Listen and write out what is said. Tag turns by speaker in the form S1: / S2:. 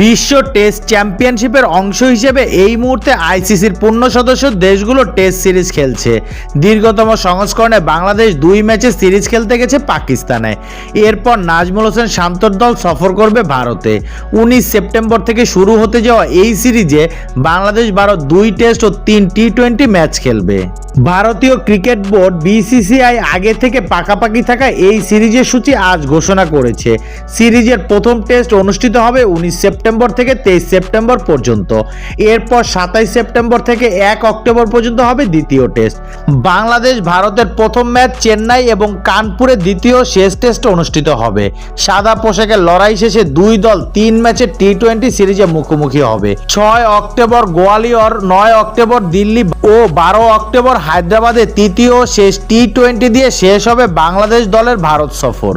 S1: বিশ্ব টেস্ট চ্যাম্পিয়নশিপের অংশ হিসেবে এই মুহূর্তে আইসিসির পূর্ণ সদস্য দেশগুলো টেস্ট সিরিজ খেলছে। দীর্ঘতম সংস্করণে বাংলাদেশ 2 ম্যাচে সিরিজ খেলতে গেছে পাকিস্তানে। এরপর নাজমুল হোসেন শান্তর দল সফর করবে ভারতে। 19 সেপ্টেম্বর থেকে শুরু হতে যাওয়া এই সিরিজে বাংলাদেশ ভারত 2 টেস্ট ও 3 টি-20 ম্যাচ খেলবে। ভারতীয় ক্রিকেট বোর্ড বিসিসিআই আগে থেকে পাকাপাকি থাকা এই সিরিজের সূচি আজ ঘোষণা করেছে। সিরিজের প্রথম টেস্ট অনুষ্ঠিত হবে 19 সেপ্টেম্বর থেকে 23 সেপ্টেম্বর পর্যন্ত। এরপর 27 সেপ্টেম্বর থেকে 1 অক্টোবর পর্যন্ত হবে দ্বিতীয় টেস্ট। বাংলাদেশ ভারতের প্রথম ম্যাচ চেন্নাই এবং কানপুরে দ্বিতীয় শেষ টেস্ট অনুষ্ঠিত হবে। সাদা পোশাকের লড়াই শেষে 2 দল 3 ম্যাচের টি-20 সিরিজে মুখোমুখি হবে। 6 অক্টোবর গোয়ালিয়র, 9 অক্টোবর দিল্লি ও 12 অক্টোবর হায়দ্রাবাদে তৃতীয় শেষ টি-20 দিয়ে শেষ হবে বাংলাদেশ দলের ভারত সফর।